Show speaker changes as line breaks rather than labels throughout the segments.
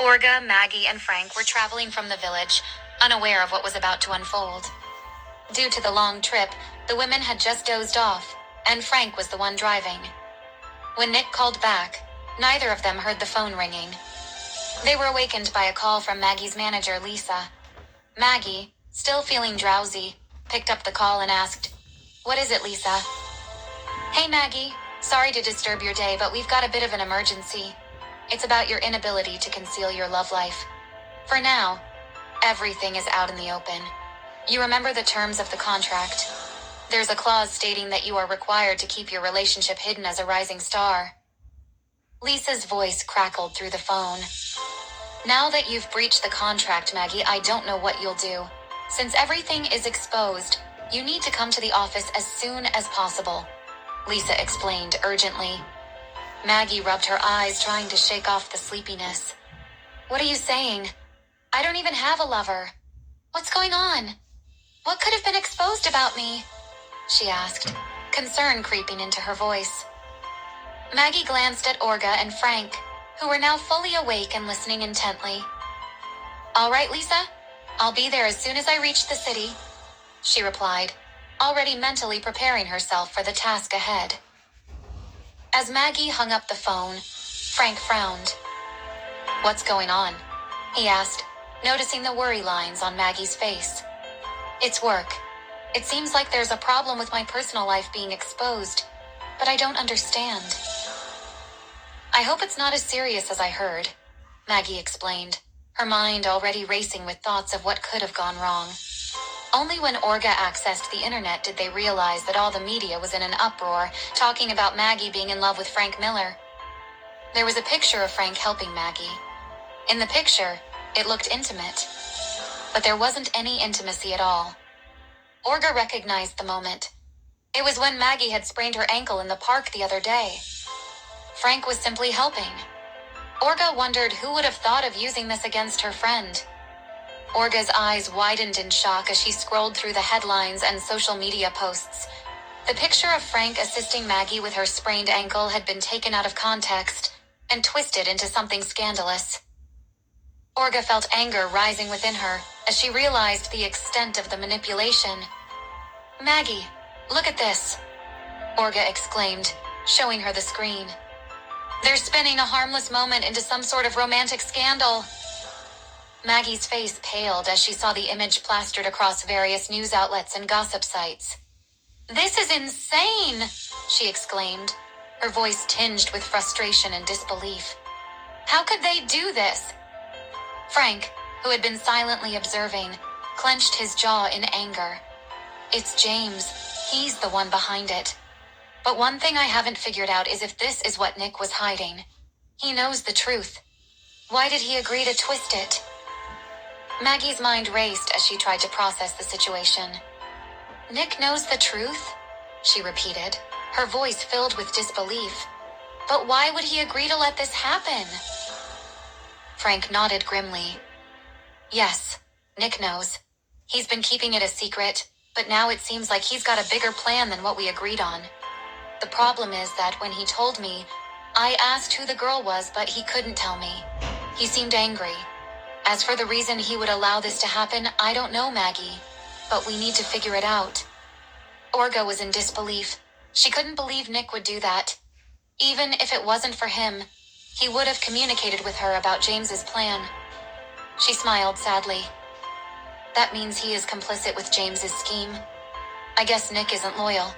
Olga, Maggie, and Frank were traveling from the village, unaware of what was about to unfold. Due to the long trip, the women had just dozed off, and Frank was the one driving. When Nick called back, neither of them heard the phone ringing. They were awakened by a call from Maggie's manager, Lisa. Maggie, still feeling drowsy, picked up the call and asked, "What is it, Lisa?" "Hey, Maggie. Sorry to disturb your day, but we've got a bit of an emergency. It's about your inability to conceal your love life. For now, everything is out in the open. You remember the terms of the contract. There's a clause stating that you are required to keep your relationship hidden as a rising star." Lisa's voice crackled through the phone. "Now that you've breached the contract, Maggie, I don't know what you'll do. Since everything is exposed, you need to come to the office as soon as possible," Lisa explained urgently. Maggie rubbed her eyes, trying to shake off the sleepiness. "What are you saying? I don't even have a lover. What's going on? What could have been exposed about me?" she asked, concern creeping into her voice. Maggie glanced at Olga and Frank, who were now fully awake and listening intently. "All right, Lisa, I'll be there as soon as I reach the city," she replied, already mentally preparing herself for the task ahead. As Maggie hung up the phone, Frank frowned. "What's going on?" he asked, noticing the worry lines on Maggie's face. "It's work. It seems like there's a problem with my personal life being exposed, but I don't understand." "I hope it's not as serious as I heard," Maggie explained, her mind already racing with thoughts of what could have gone wrong. Only when Olga accessed the internet did they realize that all the media was in an uproar, talking about Maggie being in love with Frank Miller. There was a picture of Frank helping Maggie. In the picture, it looked intimate, but there wasn't any intimacy at all. Olga recognized the moment. It was when Maggie had sprained her ankle in the park the other day. Frank was simply helping. Olga wondered who would have thought of using this against her friend. Olga's eyes widened in shock as she scrolled through the headlines and social media posts. The picture of Frank assisting Maggie with her sprained ankle had been taken out of context and twisted into something scandalous. Olga felt anger rising within her as she realized the extent of the manipulation. "Maggie, look at this," Olga exclaimed, showing her the screen. "They're spinning a harmless moment into some sort of romantic scandal." Maggie's face paled as she saw the image plastered across various news outlets and gossip sites. "This is insane!" she exclaimed, her voice tinged with frustration and disbelief. "How could they do this?" Frank, who had been silently observing, clenched his jaw in anger. "It's James. He's the one behind it. But one thing I haven't figured out is if this is what Nick was hiding. He knows the truth. Why did he agree to twist it?" Maggie's mind raced as she tried to process the situation. "Nick knows the truth?" she repeated, her voice filled with disbelief. "But why would he agree to let this happen?" Frank nodded grimly. "Yes, Nick knows. He's been keeping it a secret, but now it seems like he's got a bigger plan than what we agreed on. The problem is that when he told me, I asked who the girl was, but he couldn't tell me. He seemed angry. As for the reason he would allow this to happen, I don't know, Maggie, but we need to figure it out." Olga was in disbelief. She couldn't believe Nick would do that. Even if it wasn't for him, he would have communicated with her about James's plan. She smiled sadly. "That means he is complicit with James's scheme. I guess Nick isn't loyal.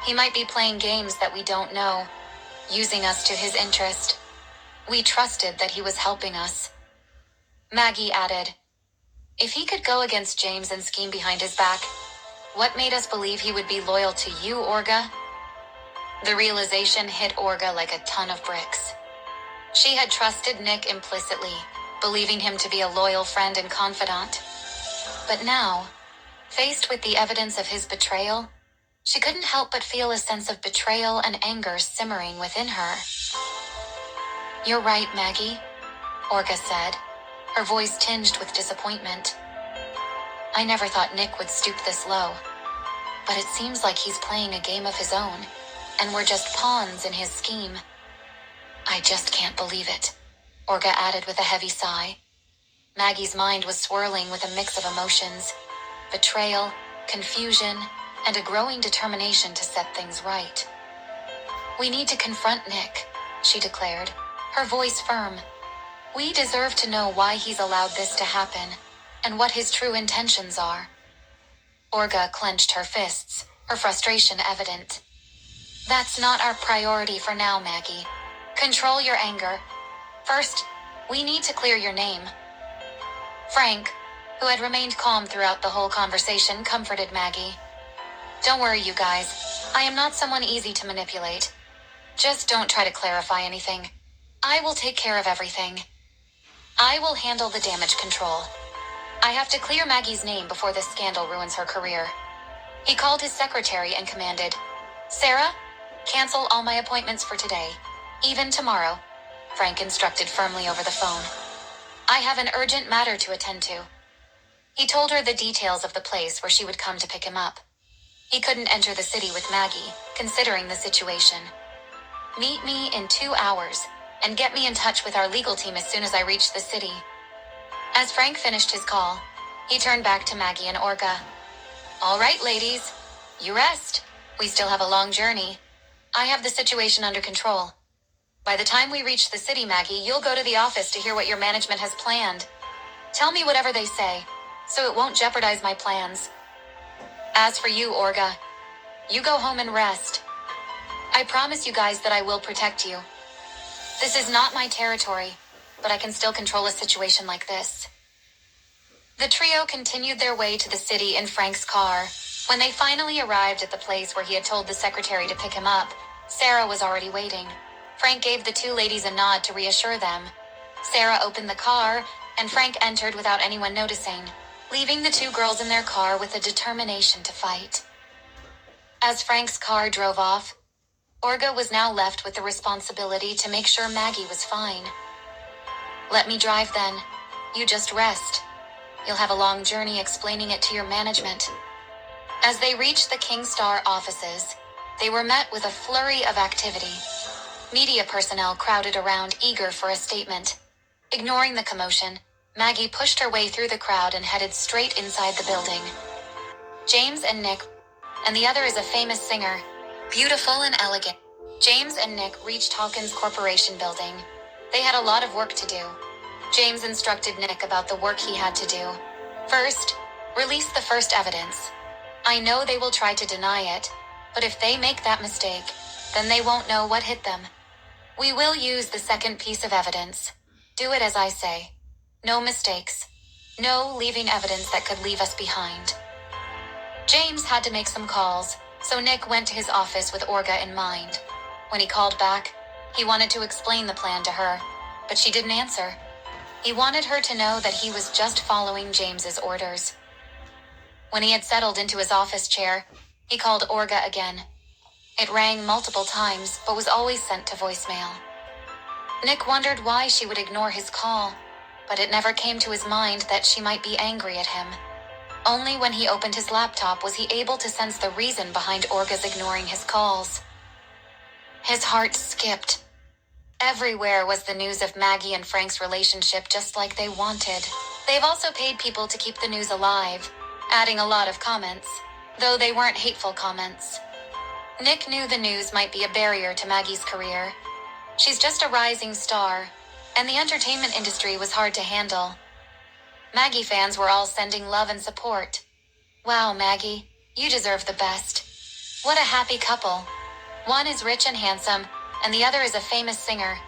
He might be playing games that we don't know, using us to his interest. We trusted that he was helping us." Maggie added, "If he could go against James and scheme behind his back, what made us believe he would be loyal to you, Olga?" The realization hit Olga like a ton of bricks. She had trusted Nick implicitly, believing him to be a loyal friend and confidant. But now, faced with the evidence of his betrayal, she couldn't help but feel a sense of betrayal and anger simmering within her. "You're right, Maggie," Olga said, her voice tinged with disappointment. "I never thought Nick would stoop this low, but it seems like he's playing a game of his own, and we're just pawns in his scheme. I just can't believe it," Orga added with a heavy sigh. Maggie's mind was swirling with a mix of emotions: betrayal, confusion, and a growing determination to set things right. "We need to confront Nick," she declared, her voice firm. "We deserve to know why he's allowed this to happen, and what his true intentions are." Orga clenched her fists, her frustration evident. "That's not our priority for now, Maggie. Control your anger. First, we need to clear your name." Frank, who had remained calm throughout the whole conversation, comforted Maggie. "Don't worry, you guys. I am not someone easy to manipulate. Just don't try to clarify anything. I will take care of everything. I will handle the damage control. I have to clear Maggie's name before this scandal ruins her career." He called his secretary and commanded, "Sarah, cancel all my appointments for today. Even tomorrow," Frank instructed firmly over the phone. "I have an urgent matter to attend to." He told her the details of the place where she would come to pick him up. He couldn't enter the city with Maggie, considering the situation. "Meet me in 2 hours, and get me in touch with our legal team as soon as I reach the city." As Frank finished his call, he turned back to Maggie and Orga. "All right, ladies. You rest. We still have a long journey. I have the situation under control. By the time we reach the city, Maggie, you'll go to the office to hear what your management has planned. Tell me whatever they say, so it won't jeopardize my plans. As for you, Orga, you go home and rest. I promise you guys that I will protect you. This is not my territory, but I can still control a situation like this." The trio continued their way to the city in Frank's car. When they finally arrived at the place where he had told the secretary to pick him up, Sarah was already waiting. Frank gave the two ladies a nod to reassure them. Sarah opened the car, and Frank entered without anyone noticing, leaving the two girls in their car with a determination to fight. As Frank's car drove off, Orga was now left with the responsibility to make sure Maggie was fine. "Let me drive then. You just rest. You'll have a long journey explaining it to your management." As they reached the Kingstar offices, they were met with a flurry of activity. Media personnel crowded around, eager for a statement. Ignoring the commotion, Maggie pushed her way through the crowd and headed straight inside the building. James and Nick, and the other is a famous singer, beautiful and elegant. James and Nick reached Hawkins Corporation building. They had a lot of work to do. James instructed Nick about the work he had to do. First, release the first evidence. I know they will try to deny it, but if they make that mistake, then they won't know what hit them. We will use the second piece of evidence. Do it as I say. No mistakes. No leaving evidence that could leave us behind. James had to make some calls, so Nick went to his office with Orga in mind. When he called back, he wanted to explain the plan to her, but she didn't answer. He wanted her to know that he was just following James's orders. When he had settled into his office chair, he called Orga again. It rang multiple times, but was always sent to voicemail. Nick wondered why she would ignore his call, but it never came to his mind that she might be angry at him. Only when he opened his laptop was he able to sense the reason behind Orga's ignoring his calls. His heart skipped. Everywhere was the news of Maggie and Frank's relationship, just like they wanted. They've also paid people to keep the news alive, adding a lot of comments, though they weren't hateful comments. Nick knew the news might be a barrier to Maggie's career. She's just a rising star, and the entertainment industry was hard to handle. Maggie fans were all sending love and support. Wow, Maggie, you deserve the best. What a happy couple. One is rich and handsome, and the other is a famous singer,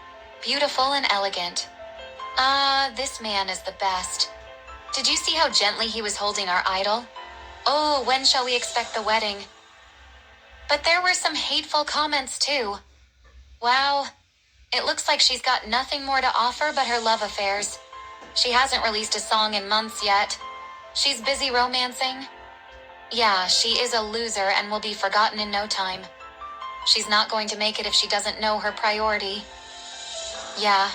beautiful and elegant. This man is the best. Did you see how gently he was holding our idol? Oh, when shall we expect the wedding? But there were some hateful comments too. Wow, it looks like she's got nothing more to offer but her love affairs. She hasn't released a song in months yet. She's busy romancing. Yeah, she is a loser and will be forgotten in no time. She's not going to make it if she doesn't know her priority. Yeah,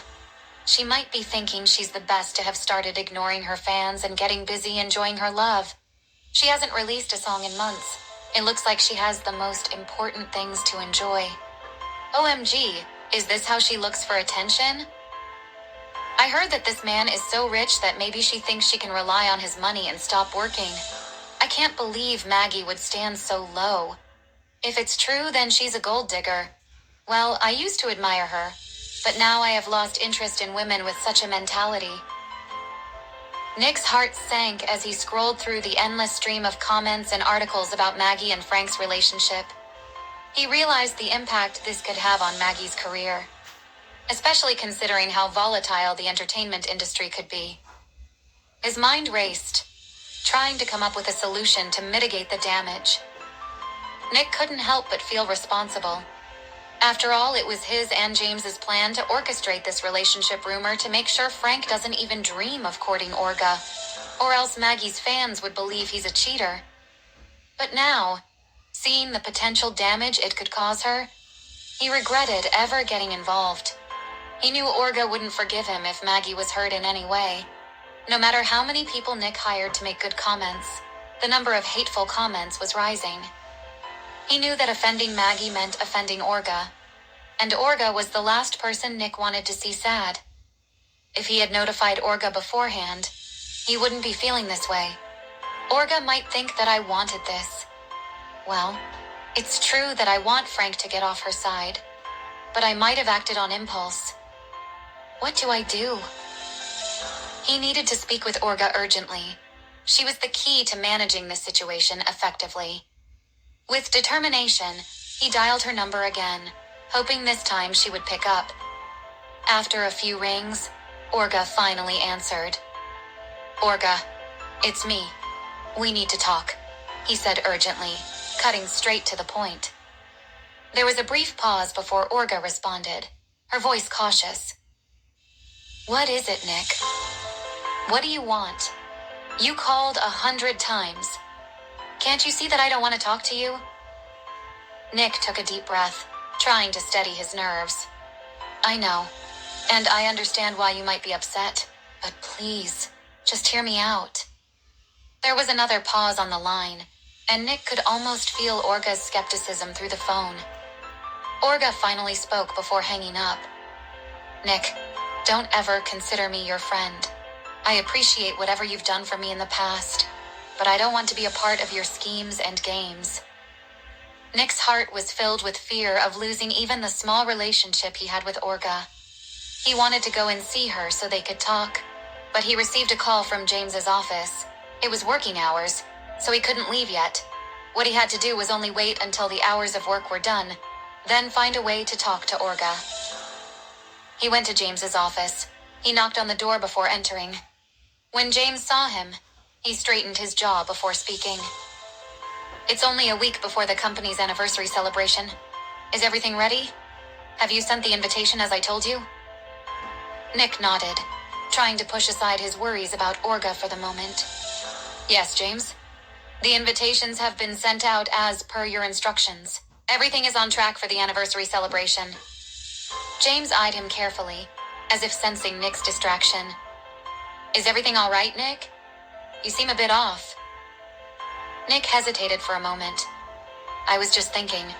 she might be thinking she's the best to have started ignoring her fans and getting busy enjoying her love. She hasn't released a song in months. It looks like she has the most important things to enjoy. OMG, is this how she looks for attention? I heard that this man is so rich that maybe she thinks she can rely on his money and stop working. I can't believe Maggie would stand so low. If it's true, then she's a gold digger. Well, I used to admire her, but now I have lost interest in women with such a mentality. Nick's heart sank as he scrolled through the endless stream of comments and articles about Maggie and Frank's relationship. He realized the impact this could have on Maggie's career, especially considering how volatile the entertainment industry could be. His mind raced, trying to come up with a solution to mitigate the damage. Nick couldn't help but feel responsible. After all, it was his and James's plan to orchestrate this relationship rumor to make sure Frank doesn't even dream of courting Olga, or else Maggie's fans would believe he's a cheater. But now, seeing the potential damage it could cause her, he regretted ever getting involved. He knew Olga wouldn't forgive him if Maggie was hurt in any way. No matter how many people Nick hired to make good comments, the number of hateful comments was rising. He knew that offending Maggie meant offending Olga, and Olga was the last person Nick wanted to see sad. If he had notified Olga beforehand, he wouldn't be feeling this way. Olga might think that I wanted this. Well, it's true that I want Frank to get off her side, but I might have acted on impulse. What do I do? He needed to speak with Olga urgently. She was the key to managing this situation effectively. With determination, he dialed her number again, hoping this time she would pick up. After a few rings, Olga finally answered. "Olga, it's me. We need to talk," he said urgently, cutting straight to the point. There was a brief pause before Olga responded, her voice cautious. "What is it, Nick? What do you want? You called 100 times. Can't you see that I don't want to talk to you?" Nick took a deep breath, trying to steady his nerves. "I know, and I understand why you might be upset, but please, just hear me out." There was another pause on the line, and Nick could almost feel Olga's skepticism through the phone. Olga finally spoke before hanging up. "Nick, don't ever consider me your friend. I appreciate whatever you've done for me in the past, but I don't want to be a part of your schemes and games." Nick's heart was filled with fear of losing even the small relationship he had with Olga. He wanted to go and see her so they could talk, but he received a call from James's office. It was working hours, so he couldn't leave yet. What he had to do was only wait until the hours of work were done, then find a way to talk to Olga. He went to James's office. He knocked on the door before entering. When James saw him, he straightened his jaw before speaking. "It's only a week before the company's anniversary celebration. Is everything ready? Have you sent the invitation as I told you?" Nick nodded, trying to push aside his worries about Olga for the moment. "Yes, James. The invitations have been sent out as per your instructions. Everything is on track for the anniversary celebration." James eyed him carefully, as if sensing Nick's distraction. "Is everything all right, Nick? You seem a bit off." Nick hesitated for a moment. "I was just thinking,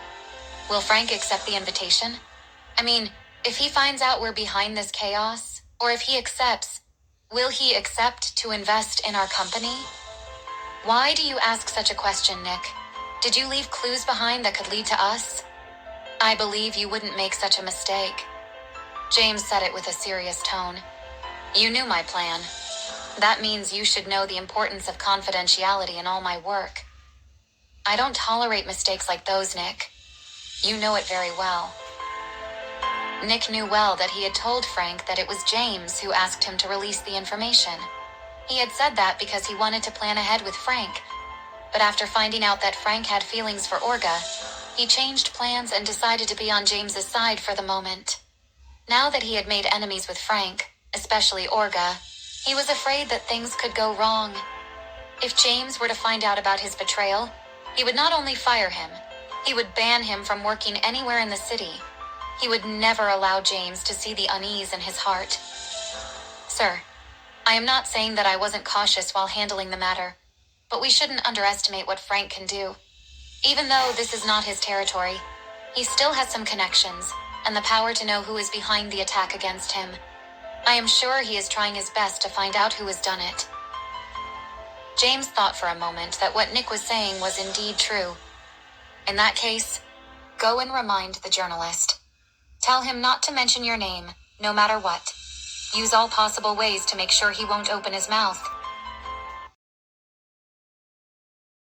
will Frank accept the invitation? I mean, if he finds out we're behind this chaos, or if he accepts, will he accept to invest in our company?" "Why do you ask such a question, Nick? Did you leave clues behind that could lead to us?" "I believe you wouldn't make such a mistake." James said it with a serious tone. "You knew my plan. That means you should know the importance of confidentiality in all my work. I don't tolerate mistakes like those, Nick. You know it very well." Nick knew well that he had told Frank that it was James who asked him to release the information. He had said that because he wanted to plan ahead with Frank. But after finding out that Frank had feelings for Olga, he changed plans and decided to be on James's side for the moment. Now that he had made enemies with Frank, especially Olga, he was afraid that things could go wrong. If James were to find out about his betrayal, he would not only fire him, he would ban him from working anywhere in the city. He would never allow James to see the unease in his heart. "Sir, I am not saying that I wasn't cautious while handling the matter, but we shouldn't underestimate what Frank can do. Even though this is not his territory, he still has some connections and the power to know who is behind the attack against him. I am sure he is trying his best to find out who has done it. James thought for a moment that what Nick was saying was indeed true. In that case, go and remind the journalist. Tell him not to mention your name, no matter what. Use all possible ways to make sure he won't open his mouth.